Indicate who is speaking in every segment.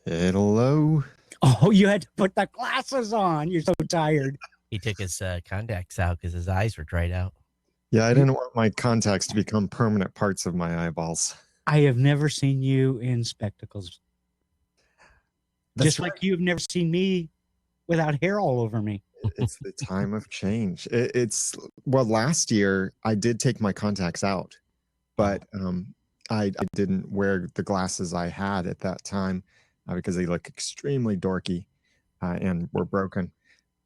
Speaker 1: Hello.
Speaker 2: Oh, you had to put the glasses on. You're so tired.
Speaker 3: He took his contacts out because his eyes were dried out.
Speaker 1: Yeah, I didn't want my contacts to become permanent parts of my eyeballs.
Speaker 2: I have never seen you in spectacles. Just like you've never seen me without hair all over me.
Speaker 1: It's the time of change. Well, last year I did take my contacts out, but I didn't wear the glasses I had at that time because they look extremely dorky and were broken.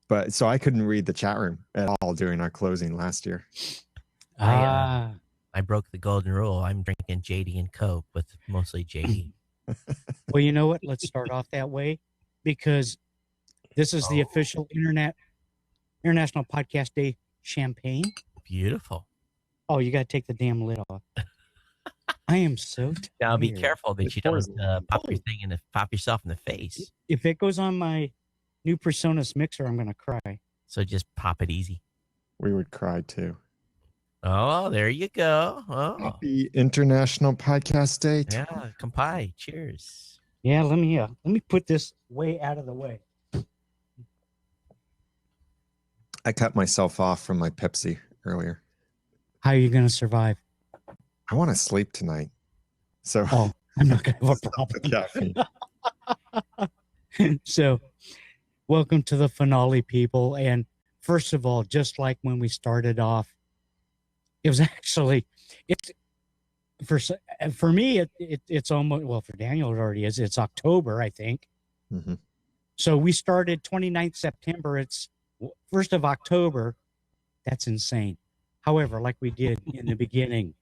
Speaker 1: But so I couldn't read the chat room at all during our closing last year.
Speaker 3: I broke the golden rule. I'm drinking JD and Coke with mostly JD.
Speaker 2: Well, you know what? Let's start off that way because this is the official International Podcast Day champagne.
Speaker 3: Beautiful.
Speaker 2: Oh, you got to take the damn lid off. I am so tired.
Speaker 3: Now be careful that you don't pop yourself in the face.
Speaker 2: If it goes on my new Personas mixer, I'm going to cry.
Speaker 3: So just pop it easy.
Speaker 1: We would cry too.
Speaker 3: Oh, there you go. Oh.
Speaker 1: Happy International Podcast Day.
Speaker 3: Yeah, kampai. Cheers.
Speaker 2: Yeah, let me put this way out of the way.
Speaker 1: I cut myself off from my Pepsi earlier.
Speaker 2: How are you going to survive?
Speaker 1: I want to sleep tonight. So
Speaker 2: I'm not going to have a problem. So, welcome to the finale, people. And first of all, just like when we started off, it was actually for me. It's almost for Daniel it already is. It's October, I think.
Speaker 1: Mm-hmm.
Speaker 2: So we started 29th September. It's 1st of October. That's insane. However, like we did in the beginning,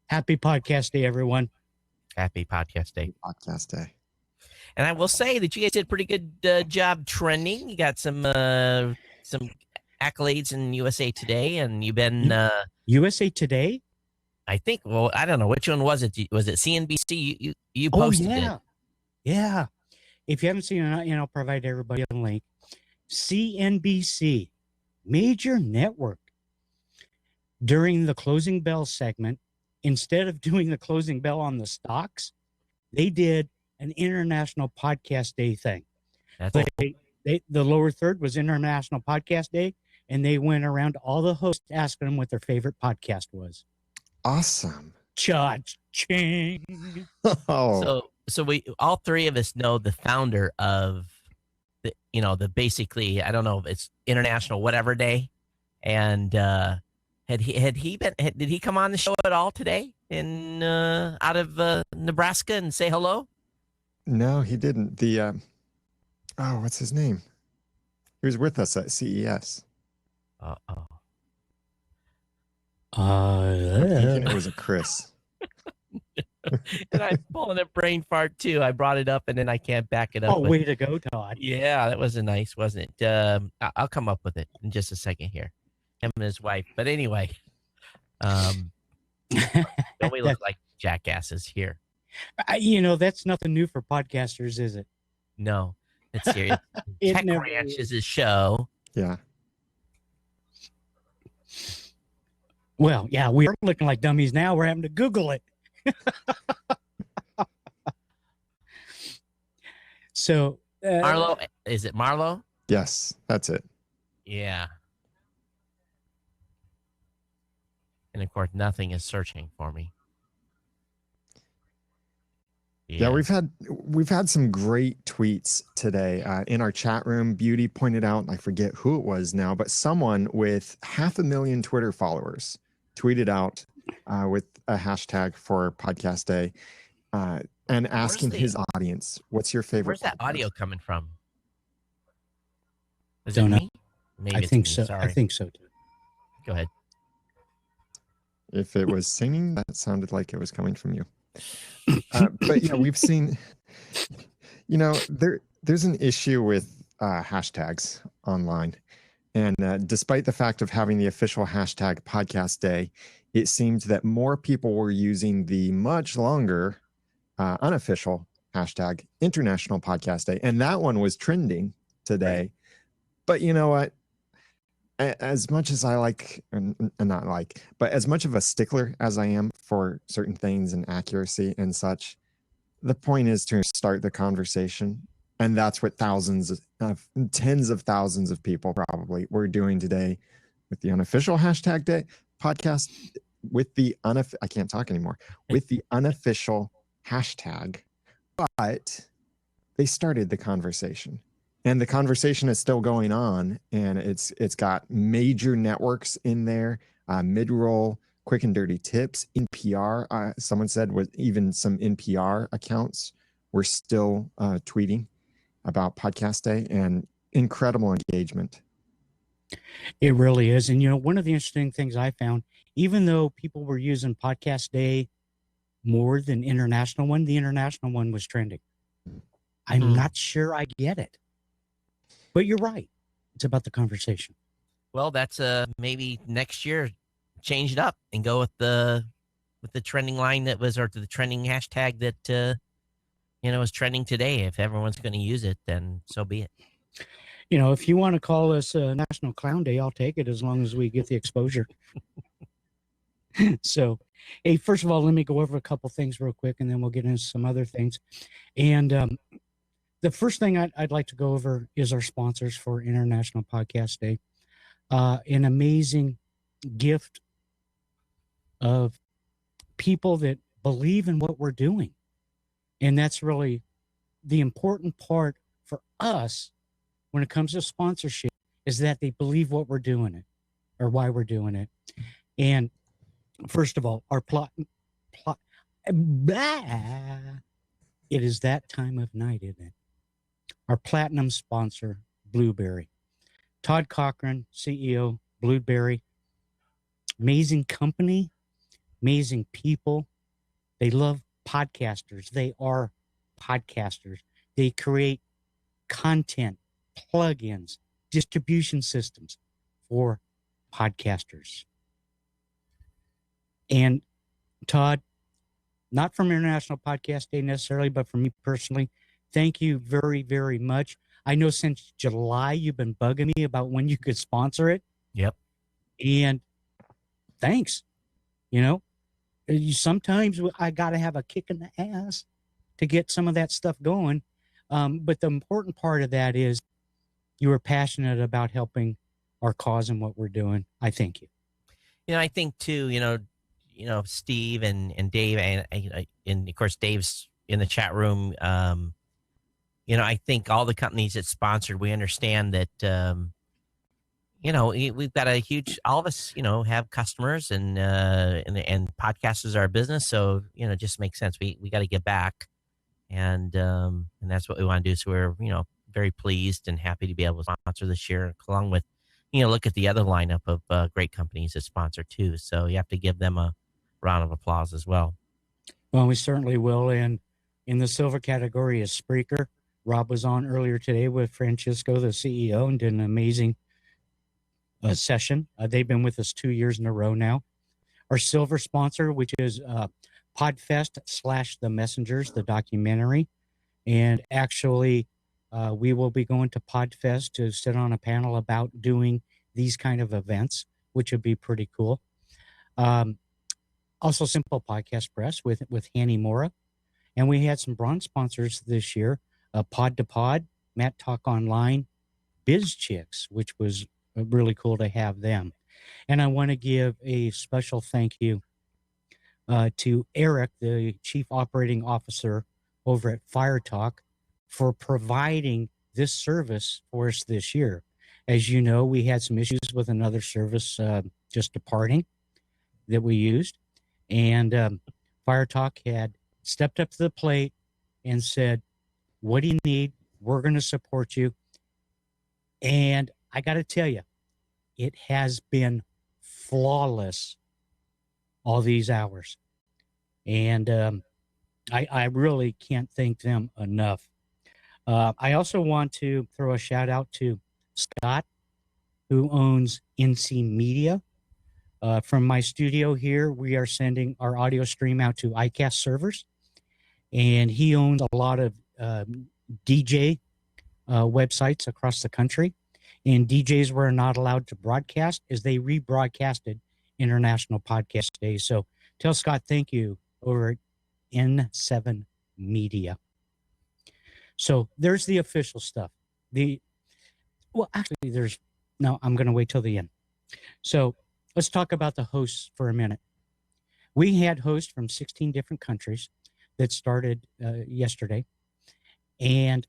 Speaker 2: happy podcast day, everyone.
Speaker 3: Happy podcast day.
Speaker 1: Podcast day.
Speaker 3: And I will say that you guys did a pretty good job trending. You got some accolades in USA Today, and you've been
Speaker 2: USA Today.
Speaker 3: I think. Well, I don't know which one was it. Was it CNBC? You posted it.
Speaker 2: Yeah. If you haven't seen it, I'll provide everybody a link. CNBC, major network. During the closing bell segment, instead of doing the closing bell on the stocks, they did an International Podcast Day thing. The lower third was International Podcast Day, and they went around to all the hosts asking them what their favorite podcast was.
Speaker 1: Awesome.
Speaker 2: Cha-ching.
Speaker 1: Oh.
Speaker 3: So we all three of us know the founder of the basically, I don't know if it's International whatever day, and did he come on the show at all today in out of Nebraska and say hello?
Speaker 1: No, he didn't. What's his name? He was with us at CES. It was a Chris.
Speaker 3: And I'm pulling a brain fart too. I brought it up and then I can't back it up.
Speaker 2: Oh, way to go, Todd.
Speaker 3: Yeah, that was nice, wasn't it? I'll come up with it in just a second here. Him and his wife. But anyway, don't we look like jackasses here?
Speaker 2: That's nothing new for podcasters, is it?
Speaker 3: No, it's serious. Tech Ranch is his show.
Speaker 1: Yeah.
Speaker 2: Well, yeah, we are looking like dummies now. We're having to Google it. So,
Speaker 3: Marlo, is it Marlo?
Speaker 1: Yes, that's it.
Speaker 3: Yeah. And of course, nothing is searching for me.
Speaker 1: Yeah, we've had some great tweets today in our chat room. Beauty pointed out, I forget who it was now, but someone with 500,000 Twitter followers tweeted out with a hashtag for Podcast Day and asking his audience, "What's your favorite?"
Speaker 3: Where's that audio coming from? Is
Speaker 2: Don't
Speaker 3: it
Speaker 2: know.
Speaker 3: me? Maybe
Speaker 2: I think so.
Speaker 3: Sorry.
Speaker 2: I think so too.
Speaker 3: Go ahead.
Speaker 1: If it was singing, that sounded like it was coming from you. But yeah, we've seen, there's an issue with hashtags online. And despite the fact of having the official hashtag Podcast Day, it seemed that more people were using the much longer unofficial hashtag International Podcast Day. And that one was trending today. Right. But you know what? As much as I like, and not like, but as much of a stickler as I am for certain things and accuracy and such, the point is to start the conversation. And that's what tens of thousands of people probably were doing today with the unofficial hashtag day podcast, with the I can't talk anymore, with the unofficial hashtag. But they started the conversation, and the conversation is still going on, and it's got major networks in there, mid-roll, quick and dirty tips, NPR. Someone said with even some NPR accounts were still tweeting about podcast day, and incredible engagement.
Speaker 2: It really is. And, one of the interesting things I found, even though people were using podcast day more than international one, the international one was trending. I'm not sure I get it, but you're right. It's about the conversation.
Speaker 3: Well, that's maybe next year change it up and go with the trending line that was, or the trending hashtag that is trending today. If everyone's going to use it, then so be it.
Speaker 2: If you want to call us National Clown Day, I'll take it as long as we get the exposure. So, hey, first of all, let me go over a couple things real quick, and then we'll get into some other things. And the first thing I'd like to go over is our sponsors for International Podcast Day. An amazing gift of people that believe in what we're doing. And that's really the important part for us when it comes to sponsorship, is that they believe what we're doing it, or why we're doing it. And first of all, our it is that time of night, isn't it? Our platinum sponsor, Blubrry. Todd Cochrane, CEO, Blubrry. Amazing company, amazing people. They love podcasters. They are podcasters. They create content, plugins, distribution systems for podcasters. And Todd, not from International Podcast Day necessarily, but for me personally, thank you very, very much. I know since July you've been bugging me about when you could sponsor it.
Speaker 3: Yep.
Speaker 2: And thanks. Sometimes I got to have a kick in the ass to get some of that stuff going. But the important part of that is you were passionate about helping our cause and what we're doing. I thank you.
Speaker 3: I think too, Steve and Dave, and of course Dave's in the chat room. I think all the companies that sponsored, we understand that, we've got a huge, all of us, have customers and podcasts is our business. So, it just makes sense. We got to give back, and that's what we want to do. So we're, very pleased and happy to be able to sponsor this year, along with, look at the other lineup of great companies that sponsor too. So you have to give them a round of applause as well.
Speaker 2: Well, we certainly will. And in the silver category is Spreaker. Rob was on earlier today with Francisco, the CEO, and did an amazing session. They've been with us 2 years in a row now. Our silver sponsor, which is Podfest / The Messengers, the documentary. And actually, we will be going to Podfest to sit on a panel about doing these kind of events, which would be pretty cool. Also, Simple Podcast Press with Hanny Mora. And we had some bronze sponsors this year, Pod to Pod, Matt Talk Online, Biz Chicks, which was really cool to have them. And I want to give a special thank you to Eric, the Chief Operating Officer over at Fire Talk, for providing this service for us this year. As you know, we had some issues with another service just departing that we used. And Fire Talk had stepped up to the plate and said, what do you need? We're going to support you. And I got to tell you, it has been flawless all these hours. And I really can't thank them enough. I also want to throw a shout out to Scott, who owns NC Media. From my studio here, we are sending our audio stream out to iCast servers. And he owns a lot of DJ websites across the country. And DJs were not allowed to broadcast as they rebroadcasted International Podcast Day. So tell Scott thank you over at N7 media. So there's the official stuff. I'm going to wait till the end. So let's talk about the hosts for a minute. We had hosts from 16 different countries that started yesterday, and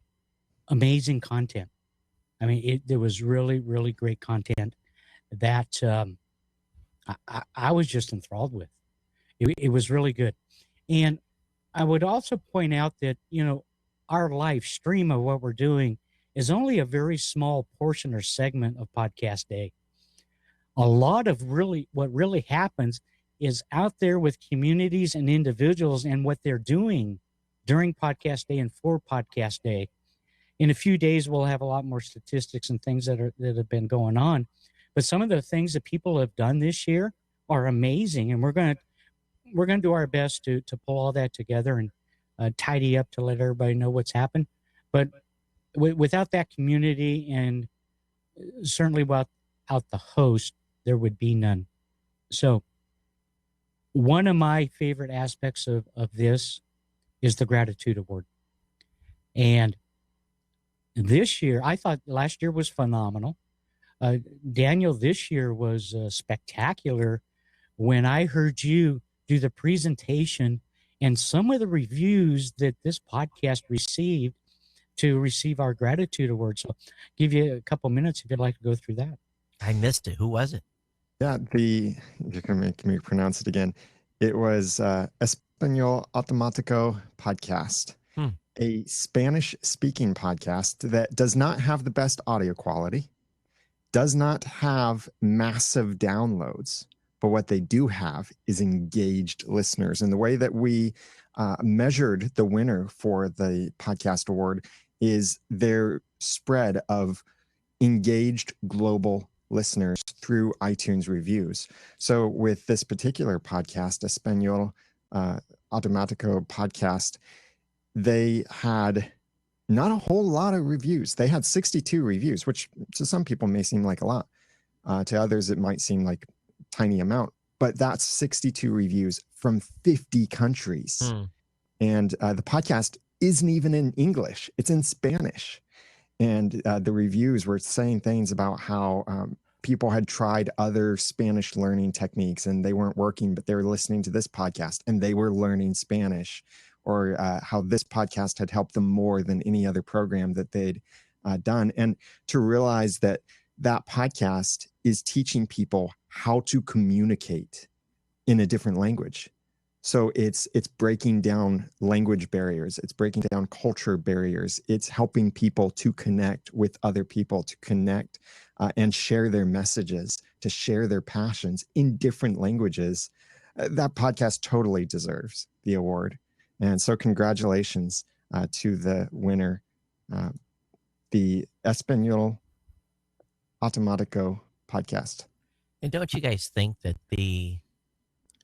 Speaker 2: amazing content. I mean, there was really, really great content that I was just enthralled with. It was really good. And I would also point out that, our live stream of what we're doing is only a very small portion or segment of Podcast Day. A lot of what really happens is out there with communities and individuals and what they're doing during Podcast Day and for Podcast Day. In a few days, we'll have a lot more statistics and things that have been going on. But some of the things that people have done this year are amazing, and we're going to do our best to pull all that together and tidy up to let everybody know what's happened. But without that community, and certainly without the host, there would be none. So one of my favorite aspects of this is the Gratitude Award. And this year, I thought last year was phenomenal. Daniel, this year was spectacular when I heard you do the presentation and some of the reviews that this podcast received to receive our Gratitude Award. So I'll give you a couple minutes if you'd like to go through that.
Speaker 3: I missed it. Who was it?
Speaker 1: Yeah, you're going to make me pronounce it again. It was Español Automático podcast, a Spanish-speaking podcast that does not have the best audio quality, does not have massive downloads, but what they do have is engaged listeners. And the way that we measured the winner for the podcast award is their spread of engaged global listeners through iTunes reviews. So with this particular podcast, Español Automático podcast, they had not a whole lot of reviews. They had 62 reviews, which to some people may seem like a lot. To others, it might seem like a tiny amount, but that's 62 reviews from 50 countries. And the podcast isn't even in English. It's in Spanish. And the reviews were saying things about how people had tried other Spanish learning techniques and they weren't working, but they were listening to this podcast and they were learning Spanish, or how this podcast had helped them more than any other program that they'd done. And to realize that that podcast is teaching people how to communicate in a different language. So it's breaking down language barriers. It's breaking down culture barriers. It's helping people to connect with other people, to connect and share their messages, to share their passions in different languages. That podcast totally deserves the award. And so congratulations to the winner, the Español Automático podcast.
Speaker 3: And don't you guys think that the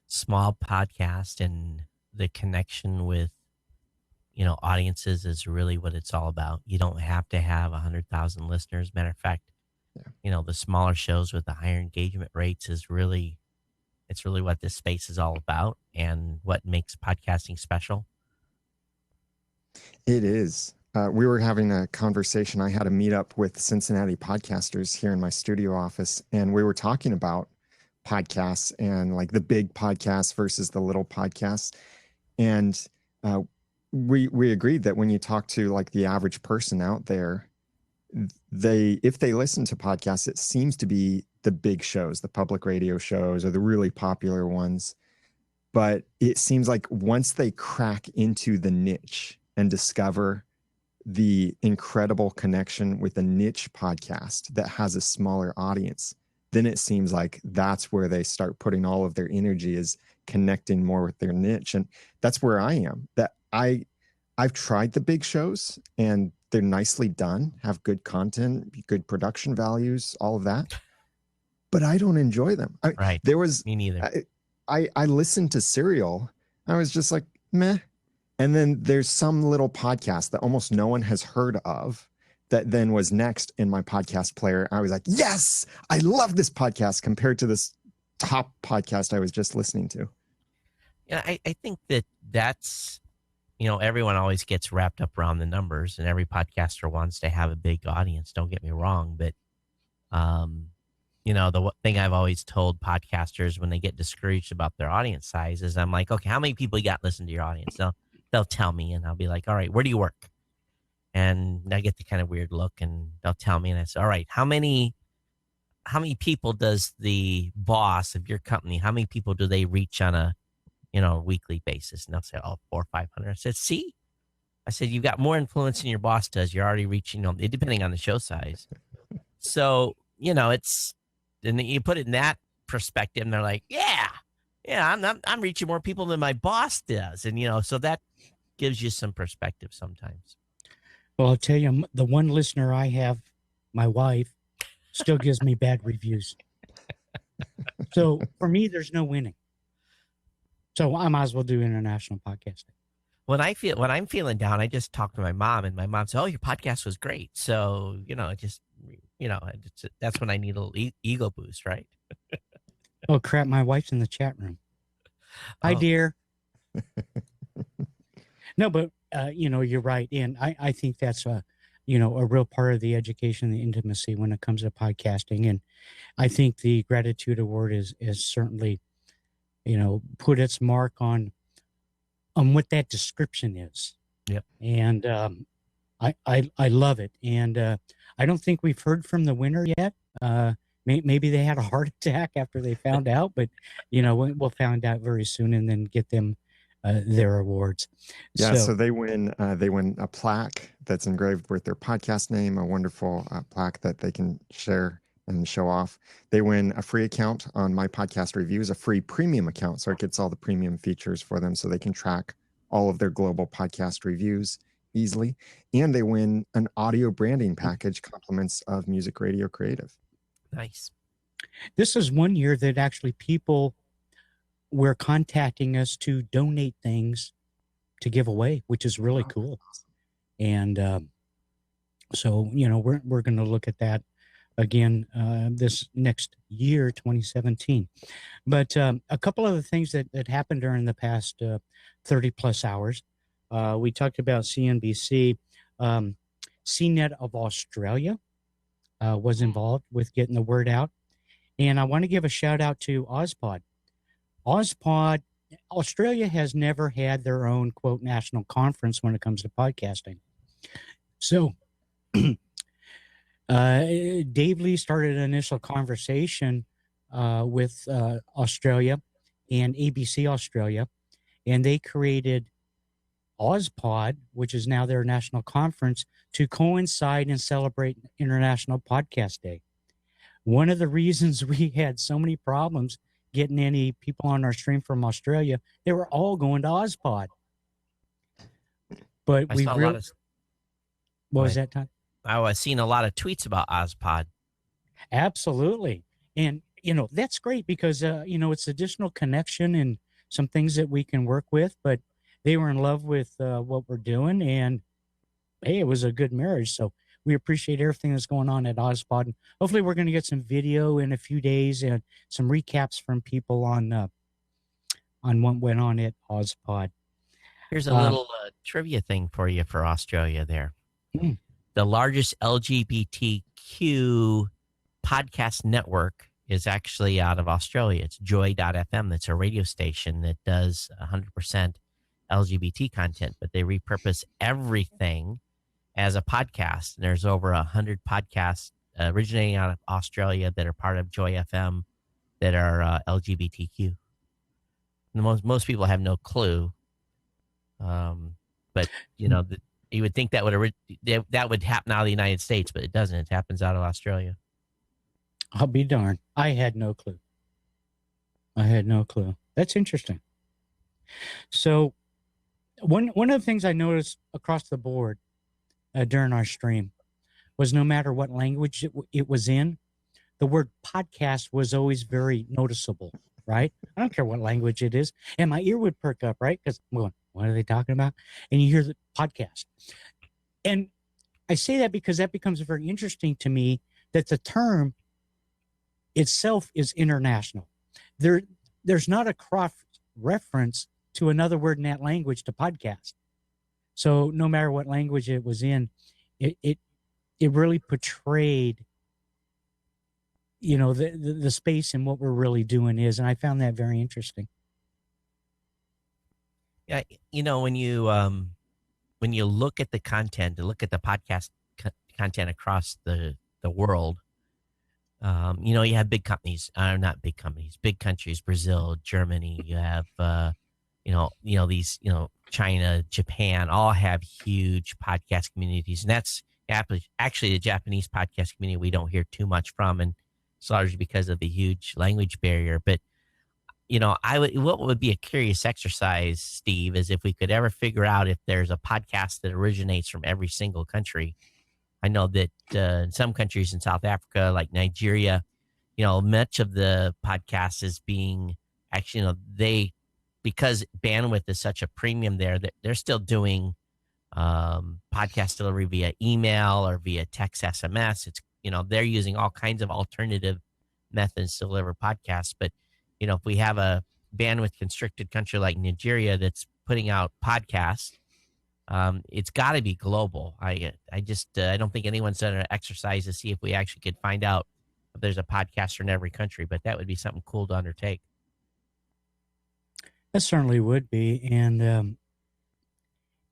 Speaker 3: small podcast and the connection with, audiences is really what it's all about? You don't have to have 100,000 listeners. Matter of fact, the smaller shows with the higher engagement rates it's really what this space is all about and what makes podcasting special.
Speaker 1: It is. We were having a conversation. I had a meetup with Cincinnati podcasters here in my studio office, and we were talking about podcasts and like the big podcasts versus the little podcasts. And we agreed that when you talk to like the average person out there, if they listen to podcasts, it seems to be the big shows, the public radio shows, or the really popular ones. But it seems like once they crack into the niche and discover the incredible connection with a niche podcast that has a smaller audience, then it seems like that's where they start putting all of their energy, is connecting more with their niche. And that's where I am. That I've tried the big shows and they're nicely done, have good content, good production values, all of that. But I don't enjoy them.
Speaker 3: Right. Me neither.
Speaker 1: I listened to Serial. I was just like, meh. And then there's some little podcast that almost no one has heard of that then was next in my podcast player. I was like, yes, I love this podcast compared to this top podcast I was just listening to.
Speaker 3: Yeah, I think that's everyone always gets wrapped up around the numbers, and every podcaster wants to have a big audience. Don't get me wrong, but the thing I've always told podcasters when they get discouraged about their audience size is I'm like, okay, how many people you got listen to your audience? They'll tell me, and I'll be like, all right, where do you work? And I get the kind of weird look, and they'll tell me, and I say, all right, how many people does the boss of your company, how many people do they reach on a weekly basis? And they'll say, oh, 400 or 500. I said, see, you've got more influence than your boss does. You're already reaching them, depending on the show size. So, and you put it in that perspective, and they're like, yeah, I'm reaching more people than my boss does. And, so that gives you some perspective sometimes.
Speaker 2: Well, I'll tell you, the one listener I have, my wife, still gives me bad reviews. So for me, there's no winning. So I might as well do international podcasting.
Speaker 3: When I'm feeling down, I just talk to my mom, and my mom says, "Oh, your podcast was great." So that's when I need a little ego boost, right?
Speaker 2: Oh crap! My wife's in the chat room. Hi, dear. No, but you're right, and I think that's a real part of the education, the intimacy when it comes to podcasting, and I think the gratitude award is certainly, put its mark on what that description is.
Speaker 3: Yep.
Speaker 2: And I love it, and I don't think we've heard from the winner yet. Maybe they had a heart attack after they found out, but we'll find out very soon, and then get them their awards.
Speaker 1: Yeah, so they win a plaque that's engraved with their podcast name, a wonderful plaque that they can share and show off. They win a free account on My Podcast Reviews, a free premium account, so it gets all the premium features for them so they can track all of their global podcast reviews easily. And they win an audio branding package, compliments of Music Radio Creative.
Speaker 3: Nice.
Speaker 2: This is one year that actually people were contacting us to donate things to give away, which is really cool. And so, we're going to look at that again this next year, 2017. But a couple of the things that happened during the past 30 plus hours, we talked about CNBC. CNET of Australia was involved with getting the word out. And I want to give a shout out to Ozpod. Australia has never had their own, quote, national conference when it comes to podcasting. So Dave Lee started an initial conversation with Australia and ABC Australia, and they created Ozpod, which is now their national conference, to coincide and celebrate International Podcast Day. One of the reasons we had so many problems getting any people on our stream from Australia, they were all going to Ozpod. But we really... What was that, Todd?
Speaker 3: I was seeing a lot of tweets about Ozpod.
Speaker 2: Absolutely. And, that's great because, it's additional connection and some things that we can work with, but they were in love with what we're doing, and hey, it was a good marriage. So we appreciate everything that's going on at Ozpod. And hopefully we're going to get some video in a few days and some recaps from people on what went on at Ozpod.
Speaker 3: Here's a little trivia thing for you for Australia there. The largest LGBTQ podcast network is actually out of Australia. It's Joy.fm. That's a radio station that does 100% LGBT content, but they repurpose everything as a podcast. And there's over 100 podcasts originating out of Australia that are part of Joy FM that are LGBTQ. And most people have no clue. But you would think that would happen out of the United States, but it doesn't. It happens out of Australia.
Speaker 2: I'll be darned. I had no clue. That's interesting. So one of the things I noticed across the board during our stream was no matter what language it was in, the word podcast was always very noticeable, right? I don't care what language it is. And my ear would perk up, right? Because I'm going, what are they talking about? And you hear the podcast. And I say that because that becomes very interesting to me, that the term itself is international. There's not a cross reference to another word in that language to podcast. So no matter what language it was in, it really portrayed, the space and what we're really doing is. And I found that very interesting.
Speaker 3: Yeah, when you look at the content, look at the podcast content across the world, you have big companies, not big companies, big countries, Brazil, Germany. You have, these, China, Japan, all have huge podcast communities, and that's actually the Japanese podcast community we don't hear too much from, and it's largely because of the huge language barrier. But what would be a curious exercise, Steve, is if we could ever figure out if there's a podcast that originates from every single country. I know that in some countries in South Africa, like Nigeria, much of the podcast is being actually, because bandwidth is such a premium there, that they're still doing podcast delivery via email or via text SMS. It's, they're using all kinds of alternative methods to deliver podcasts. But, if we have a bandwidth constricted country like Nigeria that's putting out podcasts, it's got to be global. I don't think anyone's done an exercise to see if we actually could find out if there's a podcaster in every country, but that would be something cool to undertake.
Speaker 2: That certainly would be. And,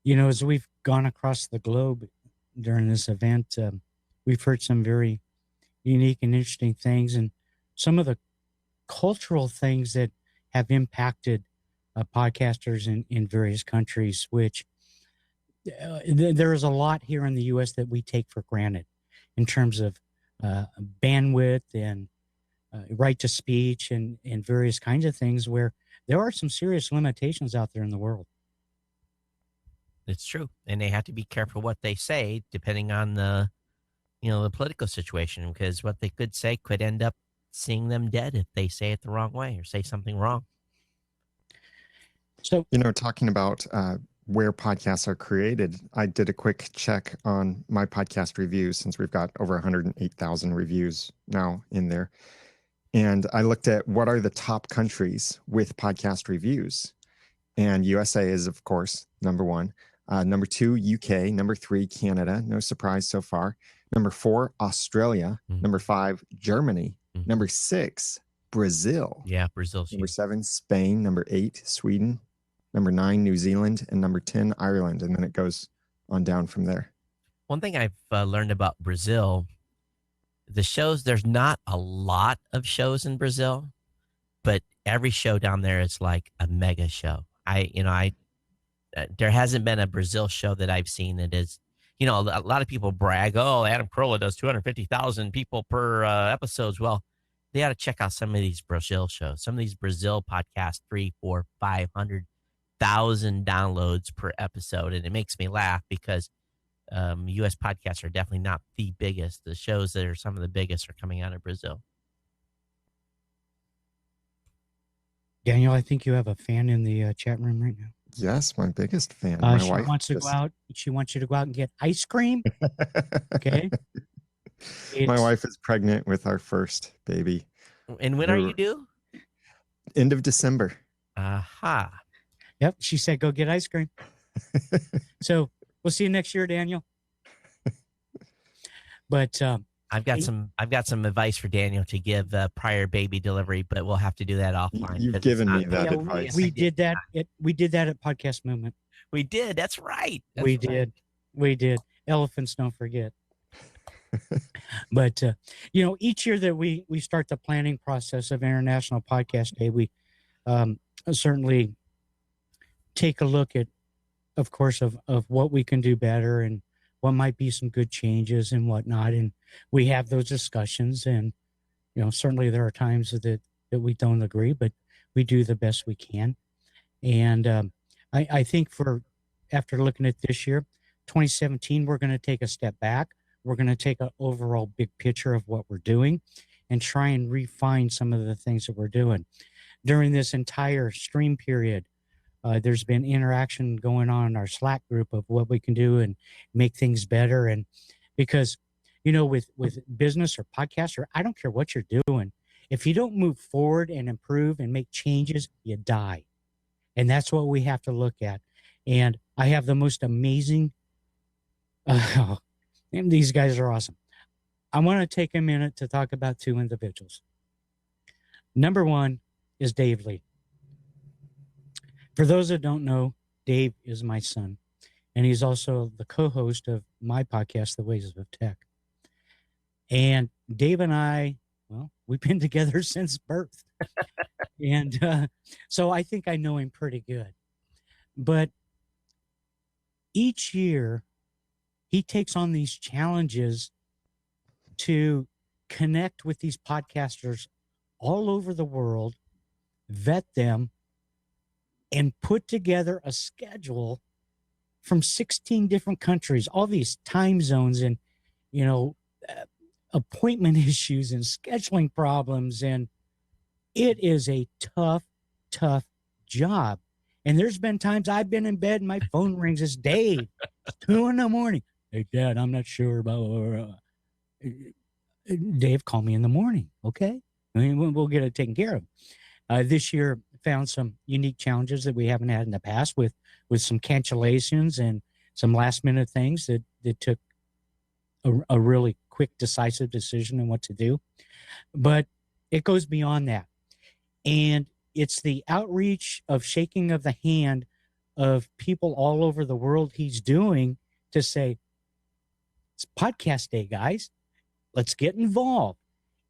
Speaker 2: as we've gone across the globe during this event, we've heard some very unique and interesting things, and some of the cultural things that have impacted podcasters in various countries, which there is a lot here in the U.S. that we take for granted in terms of bandwidth and right to speech and various kinds of things, where there are some serious limitations out there in the world.
Speaker 3: It's true. And they have to be careful what they say, depending on the political situation, because what they could say could end up seeing them dead if they say it the wrong way or say something wrong.
Speaker 2: So,
Speaker 1: talking about where podcasts are created, I did a quick check on my podcast reviews, since we've got over 108,000 reviews now in there. And I looked at what are the top countries with podcast reviews. And USA is, of course, number one. Number 2, UK. Number 3, Canada. No surprise so far. Number 4, Australia. Mm-hmm. Number 5, Germany. Mm-hmm. Number 6, Brazil.
Speaker 3: Yeah, Brazil's
Speaker 1: Number 7, Spain. Number 8, Sweden. Number 9, New Zealand. And number 10, Ireland. And then it goes on down from there.
Speaker 3: One thing I've learned about Brazil, there's not a lot of shows in Brazil, but every show down there is like a mega show. There hasn't been a Brazil show that I've seen that is, a lot of people brag, oh, Adam Carolla does 250,000 people per episodes. Well, they ought to check out some of these Brazil shows. Some of these Brazil podcasts, 300, 400, 500,000 downloads per episode. And it makes me laugh because U.S. podcasts are definitely not the biggest. The shows that are some of the biggest are coming out of Brazil.
Speaker 2: Daniel, I think you have a fan in the chat room right now.
Speaker 1: Yes, my biggest fan. My
Speaker 2: she
Speaker 1: wife
Speaker 2: wants to go out. She wants you to go out and get ice cream. Okay.
Speaker 1: My wife is pregnant with our first baby.
Speaker 3: And when are you due?
Speaker 1: End of December.
Speaker 3: Aha.
Speaker 2: Yep. She said, go get ice cream. So we'll see you next year, Daniel. But
Speaker 3: I've got some advice for Daniel to give prior baby delivery, but we'll have to do that offline.
Speaker 1: You've given me that advice.
Speaker 2: We did that. We did that at Podcast Movement.
Speaker 3: We did. That's right.
Speaker 2: We did. Elephants don't forget. But each year that we start the planning process of International Podcast Day, we certainly take a look at, of course, of what we can do better and what might be some good changes and whatnot. And we have those discussions, and, certainly there are times that we don't agree, but we do the best we can. And I think after looking at this year, 2017, we're going to take a step back. We're going to take an overall big picture of what we're doing and try and refine some of the things that we're doing. During this entire stream period, there's been interaction going on in our Slack group of what we can do and make things better. And because, with business or podcast, or I don't care what you're doing, if you don't move forward and improve and make changes, you die. And that's what we have to look at. And I have the most amazing, and these guys are awesome. I want to take a minute to talk about two individuals. Number one is Dave Lee. For those that don't know, Dave is my son, and he's also the co-host of my podcast, The Ways of Tech. And Dave and I, well, we've been together since birth. And so I think I know him pretty good. But each year, he takes on these challenges to connect with these podcasters all over the world, vet them, and put together a schedule from 16 different countries, all these time zones and, appointment issues and scheduling problems. And it is a tough, tough job. And there's been times I've been in bed and my phone rings. It's Dave. It's 2 a.m. Hey, Dad, I'm not sure about... Dave, call me in the morning, okay? We'll get it taken care of. This year found some unique challenges that we haven't had in the past with some cancellations and some last-minute things that took a really quick, decisive decision on what to do. But it goes beyond that. And it's the outreach of shaking of the hand of people all over the world he's doing to say, it's podcast day, guys. Let's get involved.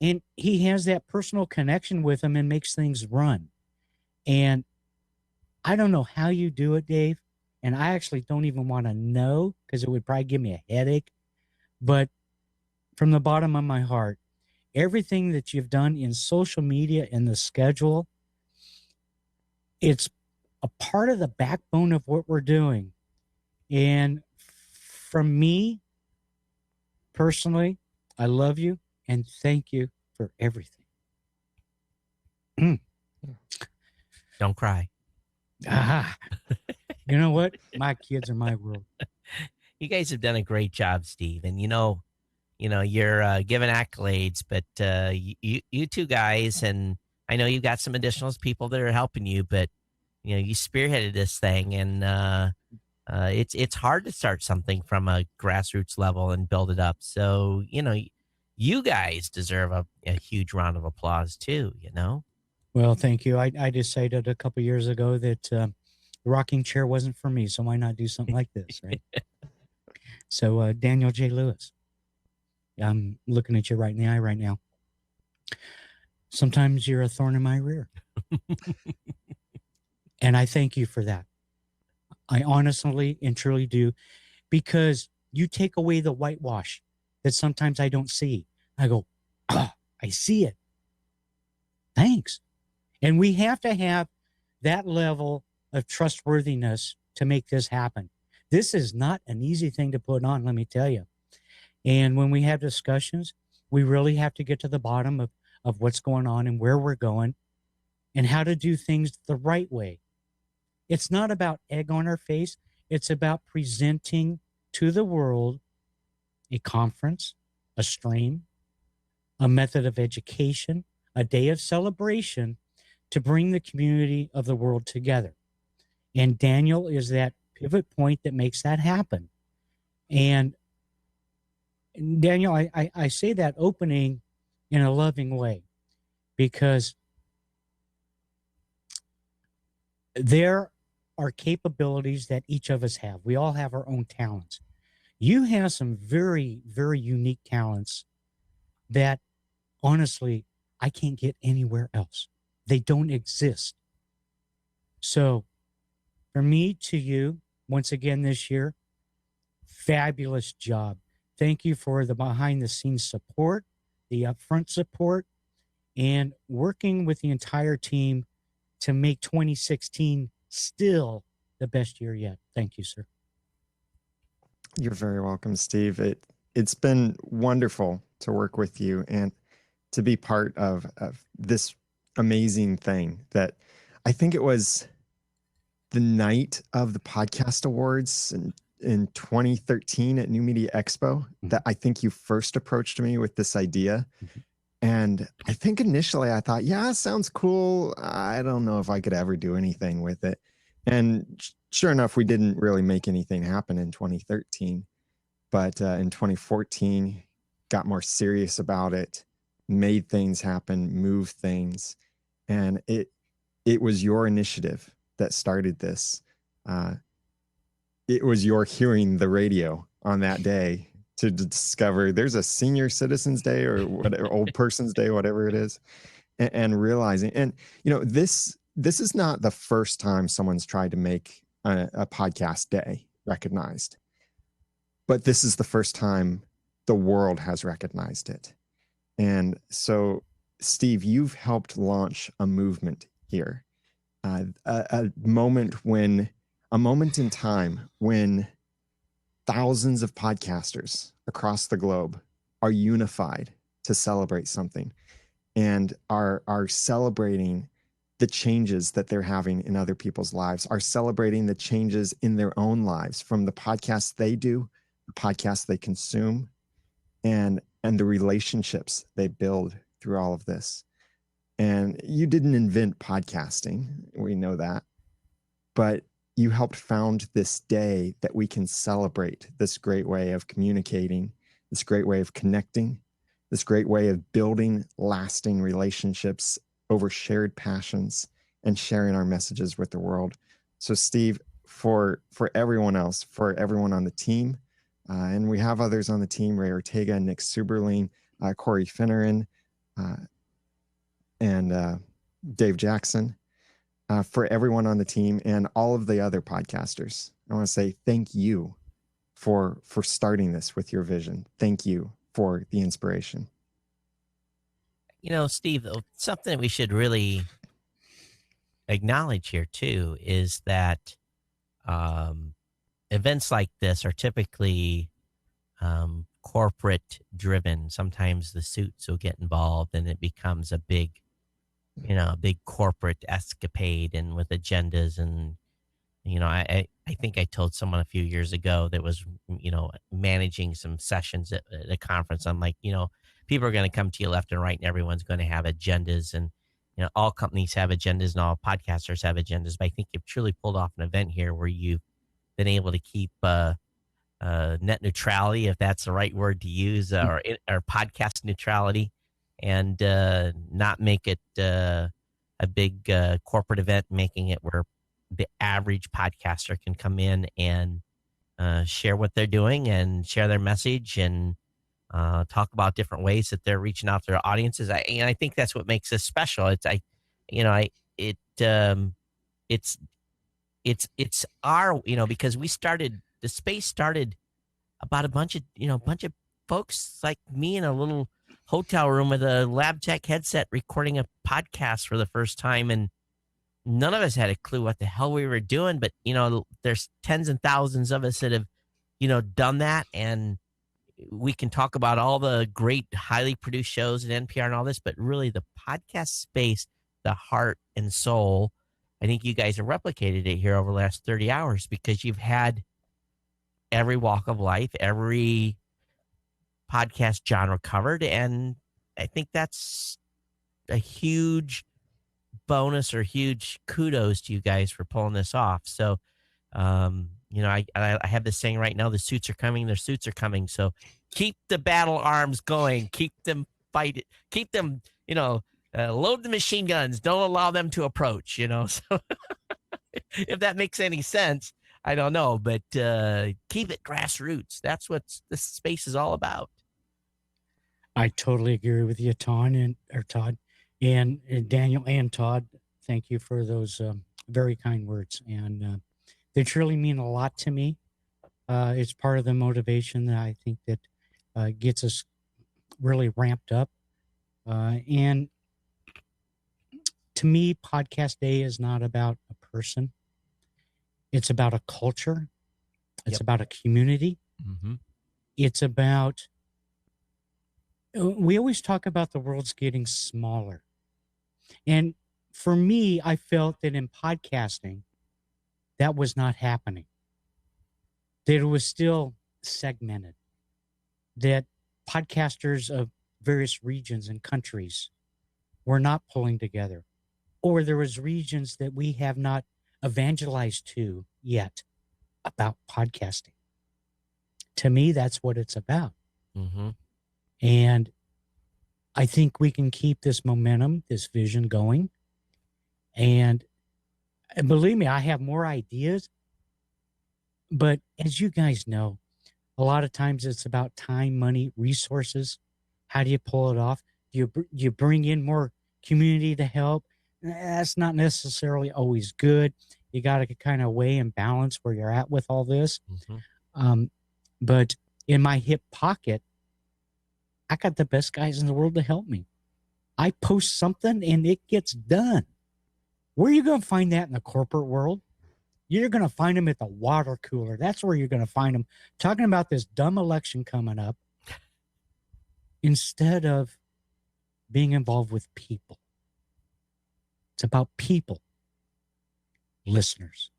Speaker 2: And he has that personal connection with them and makes things run. And I don't know how you do it, Dave. And I actually don't even want to know because it would probably give me a headache. But from the bottom of my heart, everything that you've done in social media and the schedule, it's a part of the backbone of what we're doing. And from me, personally, I love you and thank you for everything.
Speaker 3: Don't cry.
Speaker 2: You know what? My kids are my world.
Speaker 3: You guys have done a great job, Steve. And you're given accolades, but you two guys, and I know you've got some additional people that are helping you, but you spearheaded this thing, and it's hard to start something from a grassroots level and build it up. So you guys deserve a huge round of applause too.
Speaker 2: Well, thank you. I decided a couple years ago that the rocking chair wasn't for me, so why not do something like this, right? So Daniel J. Lewis, I'm looking at you right in the eye right now. Sometimes you're a thorn in my rear. And I thank you for that. I honestly and truly do, because you take away the whitewash that sometimes I don't see. I go, I see it. Thanks. And we have to have that level of trustworthiness to make this happen. This is not an easy thing to put on, let me tell you. And when we have discussions, we really have to get to the bottom of what's going on and where we're going and how to do things the right way. It's not about egg on our face. It's about presenting to the world a conference, a stream, a method of education, a day of celebration to bring the community of the world together. And Daniel is that pivot point that makes that happen. And Daniel, I say that opening in a loving way because there are capabilities that each of us have. We all have our own talents. You have some very, very unique talents that honestly, I can't get anywhere else. They don't exist. So for me to you, once again this year, fabulous job. Thank you for the behind the scenes support, the upfront support, and working with the entire team to make 2016 still the best year yet. Thank you, sir.
Speaker 1: You're very welcome, Steve. It's been wonderful to work with you and to be part of this amazing thing that I think it was the night of the podcast awards in 2013 at New Media Expo that I think you first approached me with this idea. And I think initially I thought, yeah, sounds cool. I don't know if I could ever do anything with it. And sure enough, we didn't really make anything happen in 2013. But in 2014, got more serious about it, made things happen, moved things. And it was your initiative that started this. It was your hearing the radio on that day to discover there's a senior citizens day or whatever, old person's day, whatever it is, and realizing, and this is not the first time someone's tried to make a podcast day recognized, but this is the first time the world has recognized it. And so, Steve, you've helped launch a movement here, a moment in time when thousands of podcasters across the globe are unified to celebrate something and are celebrating the changes that they're having in other people's lives, are celebrating the changes in their own lives from the podcasts they do, the podcasts they consume, and the relationships they build through all of this. And you didn't invent podcasting, we know that, but you helped found this day that we can celebrate this great way of communicating, this great way of connecting, this great way of building lasting relationships over shared passions and sharing our messages with the world. So Steve, for everyone else, for everyone on the team, and we have others on the team, Ray Ortega, Nick Suberline, Corey Finneran, and Dave Jackson, for everyone on the team and all of the other podcasters, I want to say thank you for starting this with your vision. Thank you for the inspiration.
Speaker 3: Steve, something we should really acknowledge here too is that events like this are typically corporate driven. Sometimes the suits will get involved and it becomes a big corporate escapade and with agendas. And, I think I told someone a few years ago that was, managing some sessions at a conference. I'm like, people are going to come to you left and right and everyone's going to have agendas. And, all companies have agendas and all podcasters have agendas. But I think you've truly pulled off an event here where you've been able to keep net neutrality, if that's the right word to use, or podcast neutrality, and not make it a big corporate event, making it where the average podcaster can come in and share what they're doing and share their message and talk about different ways that they're reaching out to their audiences. I think that's what makes this special. It's our, because the space started about a bunch of folks like me in a little hotel room with a lab tech headset recording a podcast for the first time. And none of us had a clue what the hell we were doing, but there's tens and thousands of us that have, done that. And we can talk about all the great, highly produced shows at NPR and all this, but really the podcast space, the heart and soul, I think you guys have replicated it here over the last 30 hours because you've had every walk of life, every podcast genre covered. And I think that's a huge bonus or huge kudos to you guys for pulling this off. So, I have this saying right now, the suits are coming, their suits are coming. So keep the battle arms going, keep them fight, keep them, load the machine guns. Don't allow them to approach, So if that makes any sense, I don't know, but keep it grassroots. That's what this space is all about.
Speaker 2: I totally agree with you, Todd and Daniel and Todd. Thank you for those very kind words, and they truly mean a lot to me. It's part of the motivation that I think that gets us really ramped up. And to me, Podcast Day is not about a person. It's about a culture. It's about a community.
Speaker 3: Mm-hmm.
Speaker 2: It's about, we always talk about the world's getting smaller. And for me, I felt that in podcasting, that was not happening. That it was still segmented. That podcasters of various regions and countries were not pulling together. Or there was regions that we have not evangelized to yet about podcasting. To me, that's what it's about.
Speaker 3: Mm-hmm.
Speaker 2: And I think we can keep this momentum, this vision going. And believe me, I have more ideas. But as you guys know, a lot of times it's about time, money, resources. How do you pull it off? Do you bring in more community to help? That's not necessarily always good. You got to kind of weigh and balance where you're at with all this.
Speaker 3: Mm-hmm.
Speaker 2: But in my hip pocket, I got the best guys in the world to help me. I post something and it gets done. Where are you going to find that in the corporate world? You're going to find them at the water cooler. That's where you're going to find them talking about this dumb election coming up instead of being involved with people. It's about people, listeners,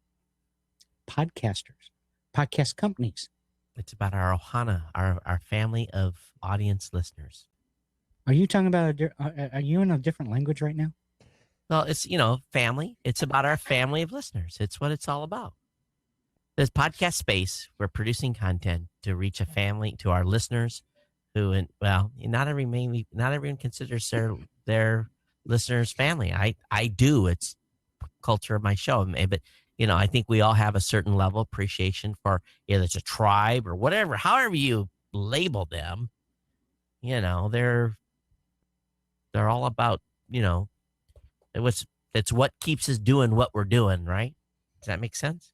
Speaker 2: podcasters, podcast companies.
Speaker 3: It's about our Ohana, our family of audience listeners.
Speaker 2: Are you talking about, are you in a different language right now?
Speaker 3: Well, it's, family. It's about our family of listeners. It's what it's all about. This podcast space, we're producing content to reach a family, to our listeners who, not everyone considers their listeners family. I do. It's culture of my show. But, I think we all have a certain level of appreciation for either it's a tribe or whatever, however you label them, they're all about, it's what keeps us doing what we're doing, right? Does that make sense?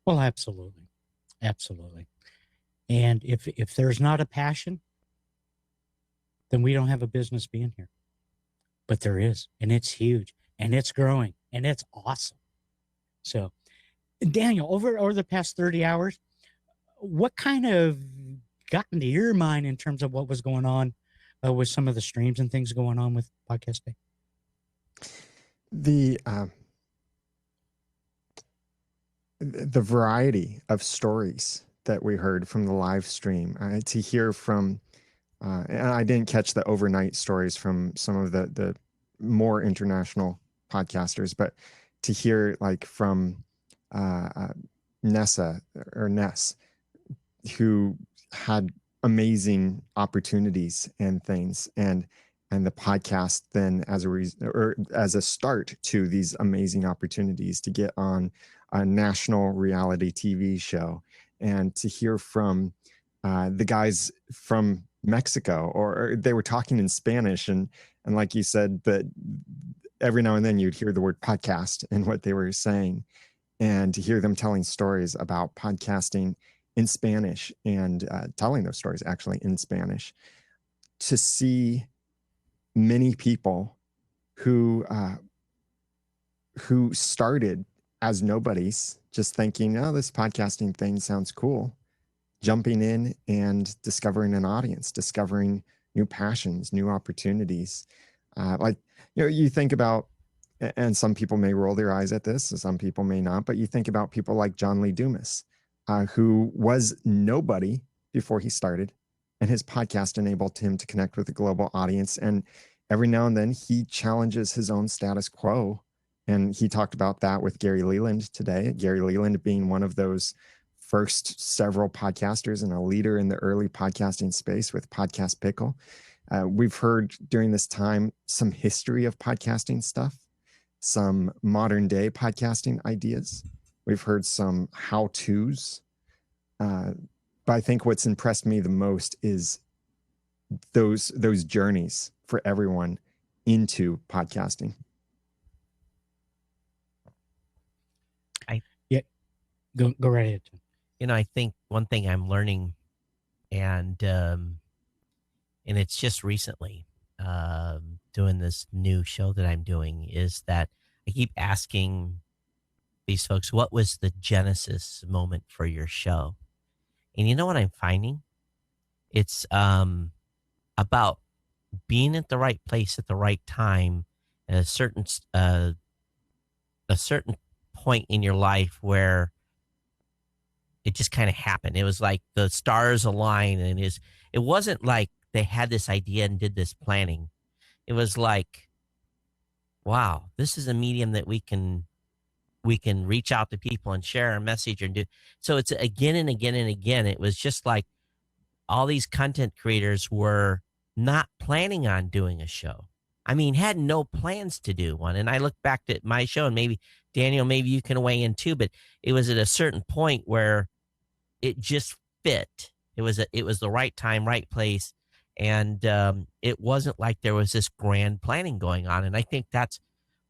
Speaker 2: Well, absolutely. Absolutely. And if there's not a passion, then we don't have a business being here. But there is, and it's huge, and it's growing, and it's awesome. So, Daniel, over the past 30 hours, what kind of got into your mind in terms of what was going on with some of the streams and things going on with Podcast Day?
Speaker 1: The variety of stories that we heard from the live stream, to hear from, and I didn't catch the overnight stories from some of the more international podcasters, but to hear like from Nessa or Ness, who had amazing opportunities and things, and the podcast then as a start to these amazing opportunities to get on a national reality TV show, and to hear from the guys from Mexico, or they were talking in Spanish, and like you said, that every now and then you'd hear the word podcast and what they were saying, and to hear them telling stories about podcasting in Spanish and telling those stories actually in Spanish, to see many people who started as nobodies, just thinking, oh, this podcasting thing sounds cool, jumping in and discovering an audience, discovering new passions, new opportunities. You think about, and some people may roll their eyes at this, and some people may not, but you think about people like John Lee Dumas, who was nobody before he started, and his podcast enabled him to connect with a global audience. And every now and then he challenges his own status quo. And he talked about that with Gary Leland today. Gary Leland being one of those first several podcasters and a leader in the early podcasting space with Podcast Pickle. We've heard during this time some history of podcasting stuff, some modern day podcasting ideas. We've heard some how-tos. But I think what's impressed me the most is those journeys for everyone into podcasting.
Speaker 2: Go right ahead.
Speaker 3: I think one thing I'm learning, and it's just recently doing this new show that I'm doing, is that I keep asking these folks, what was the genesis moment for your show? And you know what I'm finding? It's about being at the right place at the right time at a certain point in your life where it just kind of happened. It was like the stars aligned, and it wasn't like they had this idea and did this planning. It was like wow, this is a medium that we can reach out to people and share our message and do. So it's again and again and again. It was just like all these content creators were not planning on doing a show. I mean, had no plans to do one. And I look back at my show, and maybe Daniel, maybe you can weigh in too, but it was at a certain point where it just fit. It was the right time, right place. And it wasn't like there was this grand planning going on. And I think that's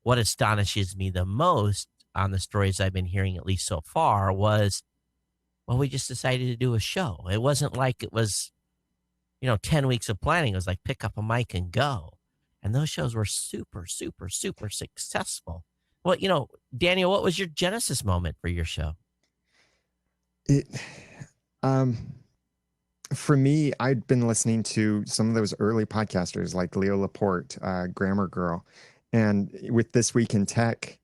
Speaker 3: what astonishes me the most on the stories I've been hearing, at least so far, was, well, we just decided to do a show. It wasn't like it was, 10 weeks of planning. It was like pick up a mic and go. And those shows were super, super, super successful. Well, Daniel, what was your genesis moment for your show?
Speaker 1: It, for me, I'd been listening to some of those early podcasters like Leo Laporte, Grammar Girl. And with This Week in Tech,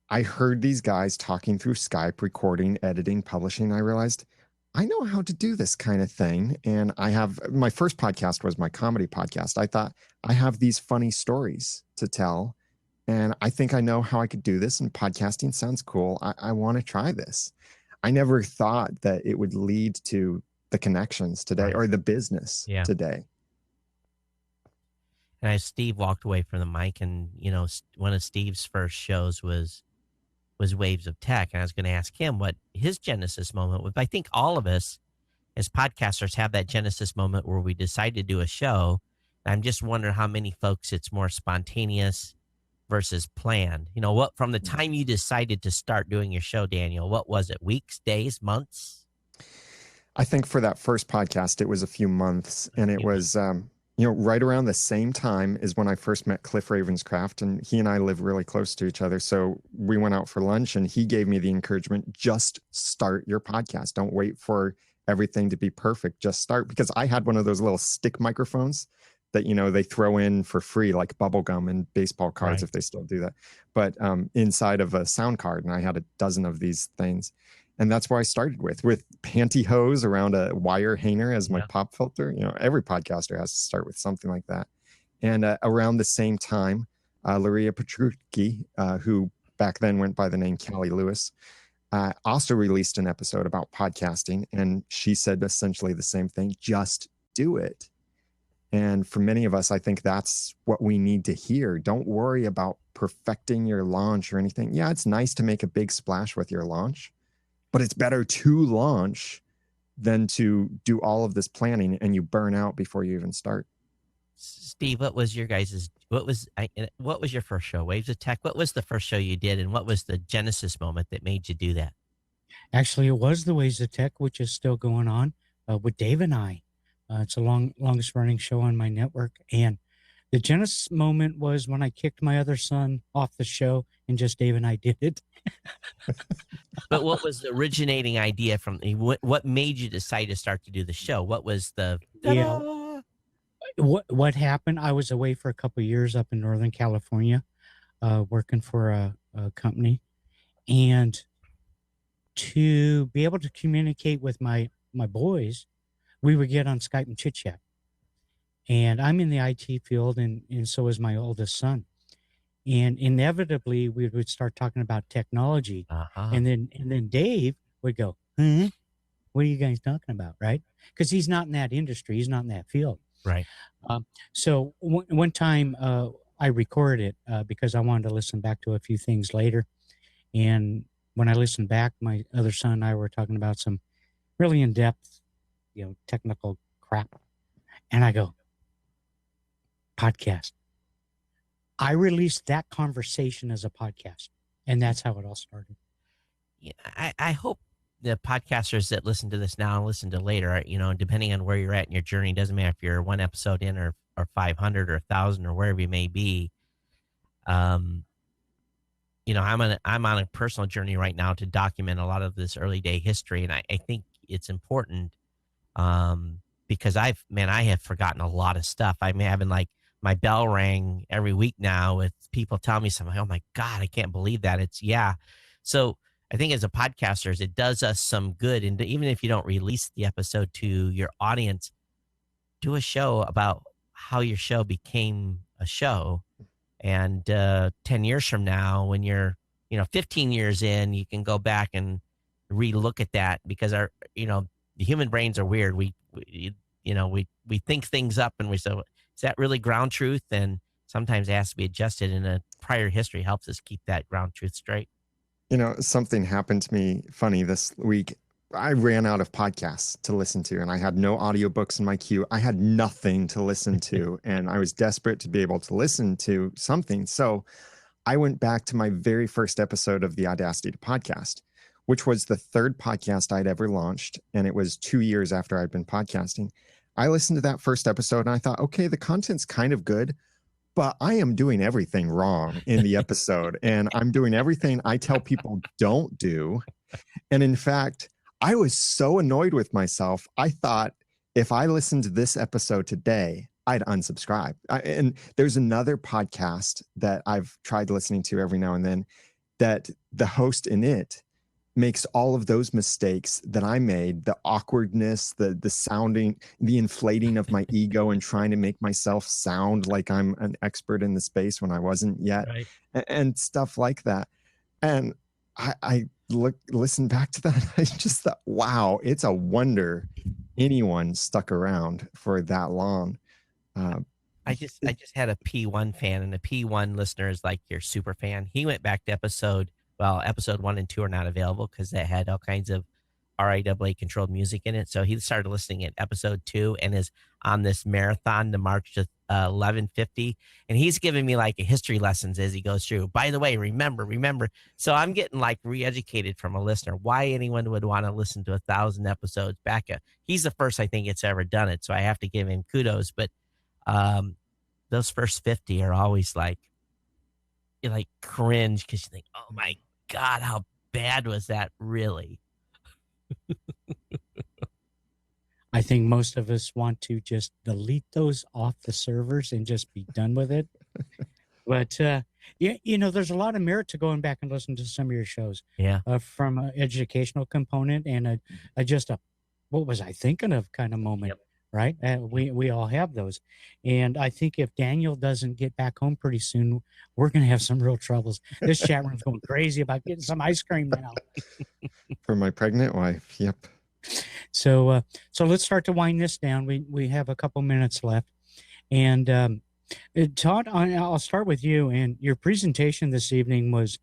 Speaker 1: I heard these guys talking through Skype, recording, editing, publishing. I realized I know how to do this kind of thing. And my first podcast was my comedy podcast. I thought I have these funny stories to tell. And I think I know how I could do this. And podcasting sounds cool. I want to try this. I never thought that it would lead to the connections today or the business today.
Speaker 3: And as Steve walked away from the mic, and, one of Steve's first shows was Waves of Tech. And I was going to ask him what his genesis moment was. I think all of us as podcasters have that genesis moment where we decide to do a show. And I'm just wondering how many folks it's more spontaneous versus planned. What, from the time you decided to start doing your show, Daniel, what was it? Weeks, days, months?
Speaker 1: I think for that first podcast, it was a few months, and it was, right around the same time is when I first met Cliff Ravenscraft, and he and I live really close to each other. So we went out for lunch, and he gave me the encouragement, just start your podcast. Don't wait for everything to be perfect. Just start, because I had one of those little stick microphones that, they throw in for free, like bubble gum and baseball cards, if they still do that. But inside of a sound card, and I had a dozen of these things. And that's where I started with pantyhose around a wire hanger as my pop filter. Every podcaster has to start with something like that. And around the same time, Luria Petrucci, who back then went by the name Callie Lewis, also released an episode about podcasting. And she said essentially the same thing, just do it. And for many of us, I think that's what we need to hear. Don't worry about perfecting your launch or anything. Yeah, it's nice to make a big splash with your launch, but it's better to launch than to do all of this planning and you burn out before you even start.
Speaker 3: Steve, what was your your first show? Waves of Tech. What was the first show you did, and what was the genesis moment that made you do that?
Speaker 2: Actually, it was the Waves of Tech, which is still going on with Dave and I. It's the longest running show on my network. And the genesis moment was when I kicked my other son off the show and just Dave and I did it.
Speaker 3: But what was the originating idea from what made you decide to start to do the show? What was the
Speaker 2: what happened? I was away for a couple of years up in Northern California, working for a company, and to be able to communicate with my boys, we would get on Skype and chit chat. And I'm in the IT field, and so is my oldest son. And inevitably, we would start talking about technology, and then Dave would go, "Huh? What are you guys talking about?" Right? Because he's not in that industry, he's not in that field.
Speaker 3: Right.
Speaker 2: So one time I recorded it because I wanted to listen back to a few things later. And when I listened back, my other son and I were talking about some really in-depth, technical crap. And I go, podcast. I released that conversation as a podcast, and that's how it all started.
Speaker 3: Yeah, I hope the podcasters that listen to this now and listen to later, depending on where you're at in your journey, doesn't matter if you're one episode in or 500 or 1,000 or wherever you may be. I'm on a personal journey right now to document a lot of this early day history, and I think it's important because I have forgotten a lot of stuff. I'm having my bell rang every week now with people telling me something. Oh my God, I can't believe that. So I think as a podcasters, it does us some good. And even if you don't release the episode to your audience, do a show about how your show became a show And 10 years from now, when you're, 15 years in, you can go back and relook at that, because the human brains are weird. We think things up and we say, is that really ground truth? And sometimes it has to be adjusted, and a prior history helps us keep that ground truth straight.
Speaker 1: Something happened to me funny this week. I ran out of podcasts to listen to, and I had no audiobooks in my queue. I had nothing to listen to, and I was desperate to be able to listen to something. So I went back to my very first episode of the Audacity to Podcast, which was the third podcast I'd ever launched, and it was 2 years after I'd been podcasting. I listened to that first episode, and I thought, okay, the content's kind of good, but I am doing everything wrong in the episode, and I'm doing everything I tell people don't do. And in fact, I was so annoyed with myself. I thought if I listened to this episode today, I'd unsubscribe. And there's another podcast that I've tried listening to every now and then that the host in it makes all of those mistakes that I made, the awkwardness, the sounding, the inflating of my ego and trying to make myself sound like I'm an expert in the space when I wasn't yet,
Speaker 3: Right.
Speaker 1: and stuff like that. And I listened back to that. I just thought, wow, it's a wonder anyone stuck around for that long.
Speaker 3: I just had a P1 fan, and a P1 listener is like your super fan. He went back to episode 1 and 2 are not available because they had all kinds of RIAA controlled music in it. So he started listening at episode 2 and is on this marathon to March to 1150. And he's giving me like history lessons as he goes through. By the way, remember. So I'm getting like re-educated from a listener why anyone would want to listen to 1,000 episodes back. He's the first, I think, it's ever done it. So I have to give him kudos. But those first 50 are always like, you like cringe because you think, oh my God, how bad was that really?
Speaker 2: I think most of us want to just delete those off the servers and just be done with it. But, there's a lot of merit to going back and listening to some of your shows.
Speaker 3: Yeah.
Speaker 2: From an educational component and just a what was I thinking of kind of moment.
Speaker 3: Yep.
Speaker 2: Right. We all have those. And I think if Daniel doesn't get back home pretty soon, we're going to have some real troubles. This chat room's going crazy about getting some ice cream now.
Speaker 1: For my pregnant wife. Yep.
Speaker 2: So let's start to wind this down. We have a couple minutes left. And Todd, I'll start with you. And your presentation this evening was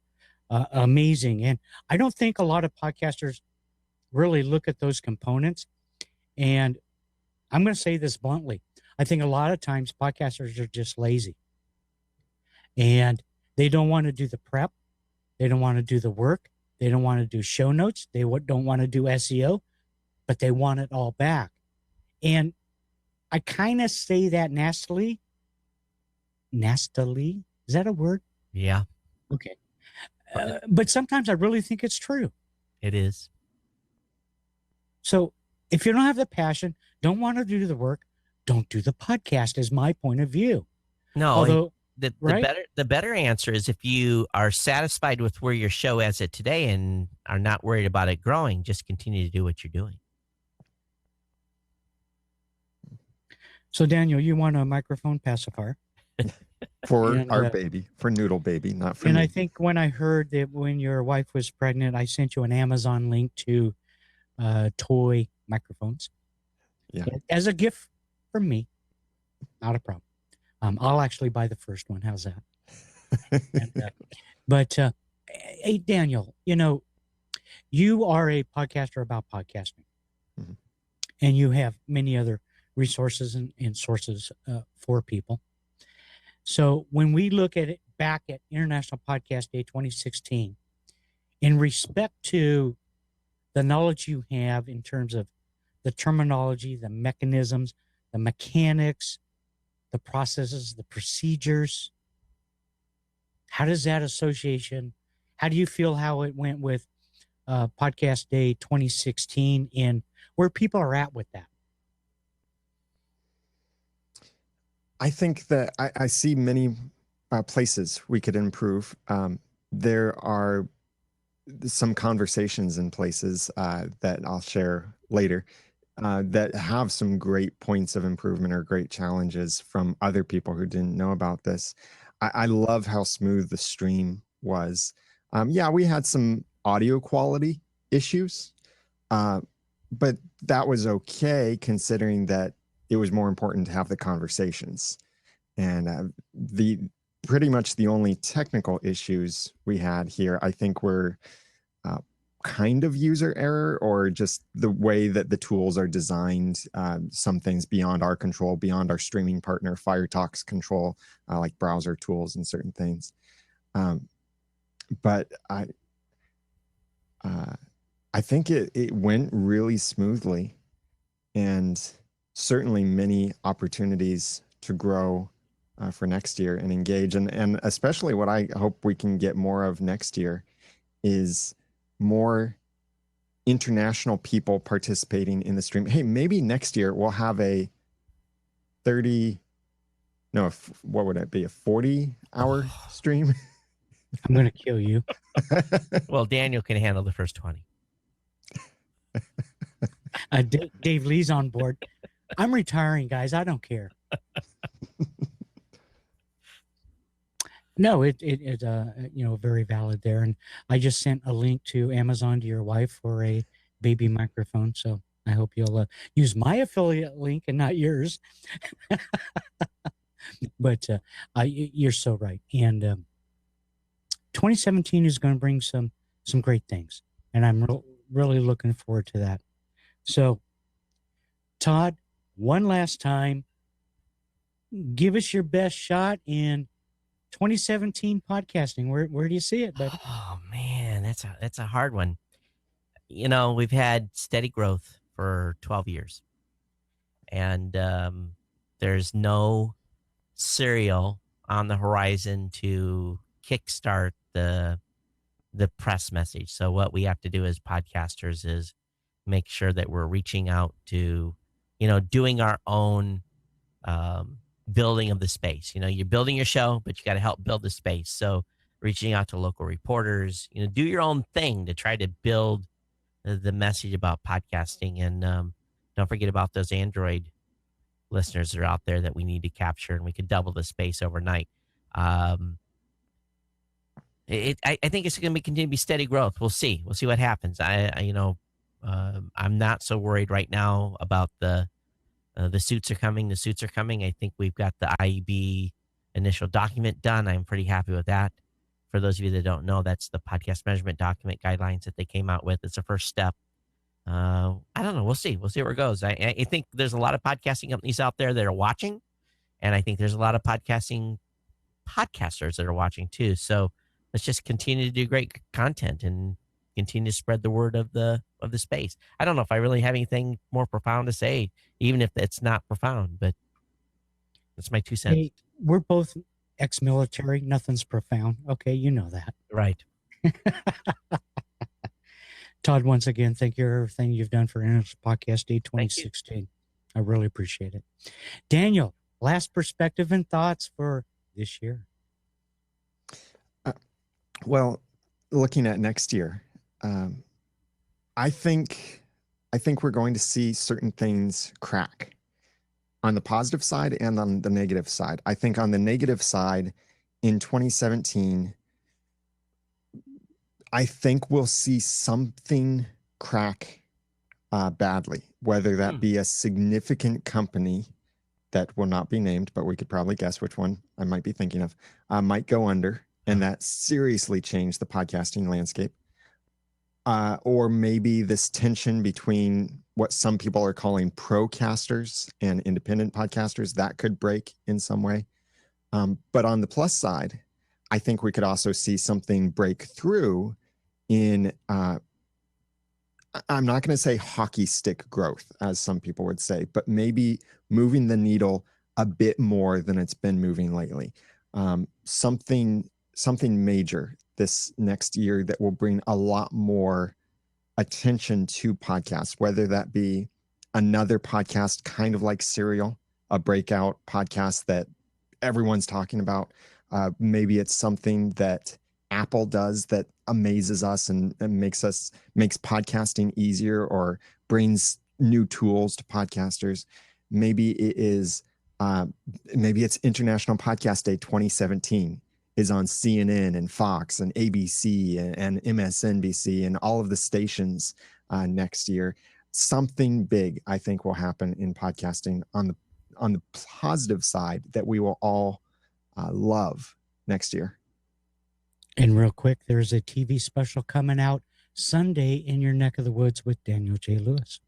Speaker 2: amazing. And I don't think a lot of podcasters really look at those components. And I'm going to say this bluntly. I think a lot of times podcasters are just lazy. And they don't want to do the prep. They don't want to do the work. They don't want to do show notes. They don't want to do SEO, but they want it all back. And I kind of say that nastily. Nastily? Is that a word?
Speaker 3: Yeah.
Speaker 2: Okay. But sometimes I really think it's true.
Speaker 3: It is.
Speaker 2: So if you don't have the passion, don't want to do the work, don't do the podcast is my point of view.
Speaker 3: No,
Speaker 2: although
Speaker 3: the better answer is if you are satisfied with where your show is at today and are not worried about it growing, just continue to do what you're doing.
Speaker 2: So Daniel, you want a microphone pacifier?
Speaker 1: For our baby, for Noodle Baby, not for me.
Speaker 2: And I think when I heard that when your wife was pregnant, I sent you an Amazon link to toy microphones.
Speaker 1: Yeah.
Speaker 2: As a gift from me. Not a problem. I'll actually buy the first one. How's that? But hey, Daniel, you are a podcaster about podcasting. Mm-hmm. And you have many other resources and sources for people. So when we look at it back at International Podcast Day 2016, in respect to the knowledge you have in terms of the terminology, the mechanisms, the mechanics, the processes, the procedures, how does that association, how do you feel how it went with Podcast Day 2016 and where people are at with that?
Speaker 1: I think that I see many places we could improve. There are some conversations in places that I'll share later that have some great points of improvement or great challenges from other people who didn't know about this. I love how smooth the stream was. Yeah, we had some audio quality issues, but that was okay considering that it was more important to have the conversations. And the pretty much the only technical issues we had here, I think, were kind of user error or just the way that the tools are designed. Some things beyond our control, beyond our streaming partner FireTalk's control, like browser tools and certain things. But I think it went really smoothly, and certainly many opportunities to grow for next year and engage. And especially what I hope we can get more of next year is more international people participating in the stream. Hey, maybe next year we'll have a 30, no, what would it be? A 40-hour stream?
Speaker 2: I'm going to kill you.
Speaker 3: Well, Daniel can handle the first 20.
Speaker 2: Dave Lee's on board. I'm retiring, guys. I don't care. No, it very valid there. And I just sent a link to Amazon to your wife for a baby microphone. So I hope you'll use my affiliate link and not yours. But you're so right. And 2017 is going to bring some great things. And I'm really looking forward to that. So, Todd, one last time, give us your best shot in 2017 podcasting. Where do you see it, buddy?
Speaker 3: Oh man, that's a hard one. We've had steady growth for 12 years, and there's no serial on the horizon to kickstart the press message. So what we have to do as podcasters is make sure that we're reaching out to, doing our own building of the space. You're building your show, but you got to help build the space. So reaching out to local reporters, do your own thing to try to build the message about podcasting. And don't forget about those Android listeners that are out there that we need to capture, and we could double the space overnight. I think it's going to continue to be steady growth. We'll see what happens. I'm not so worried right now about the suits are coming. The suits are coming. I think we've got the IEB initial document done. I'm pretty happy with that. For those of you that don't know, that's the podcast measurement document guidelines that they came out with. It's the first step. I don't know. We'll see. We'll see where it goes. I think there's a lot of podcasting companies out there that are watching, and I think there's a lot of podcasters that are watching too. So let's just continue to do great content and continue to spread the word of the space. I don't know if I really have anything more profound to say, even if it's not profound, but that's my 2 cents.
Speaker 2: Hey, we're both ex-military. Nothing's profound. Okay, you know that.
Speaker 3: Right.
Speaker 2: Todd, once again, thank you for everything you've done for Internet Podcast Day 2016. I really appreciate it. Daniel, last perspective and thoughts for this year.
Speaker 1: Well, looking at next year, I think we're going to see certain things crack on the positive side and on the negative side. I think on the negative side, in 2017, I think we'll see something crack badly, whether that be a significant company that will not be named, but we could probably guess which one I might be thinking of, might go under, and that seriously changed the podcasting landscape. Or maybe this tension between what some people are calling procasters and independent podcasters, that could break in some way. But on the plus side, I think we could also see something break through in, I'm not going to say hockey stick growth, as some people would say, but maybe moving the needle a bit more than it's been moving lately. Something major this next year that will bring a lot more attention to podcasts, whether that be another podcast kind of like Serial, a breakout podcast that everyone's talking about. Maybe it's something that Apple does that amazes us and makes podcasting easier or brings new tools to podcasters. Maybe it is Uh, Maybe it's International Podcast Day 2017 is on CNN and Fox and ABC and MSNBC and all of the stations next year. Something big, I think, will happen in podcasting on the positive side that we will all love next year.
Speaker 2: And real quick, there's a TV special coming out Sunday in your neck of the woods with Daniel J. Lewis.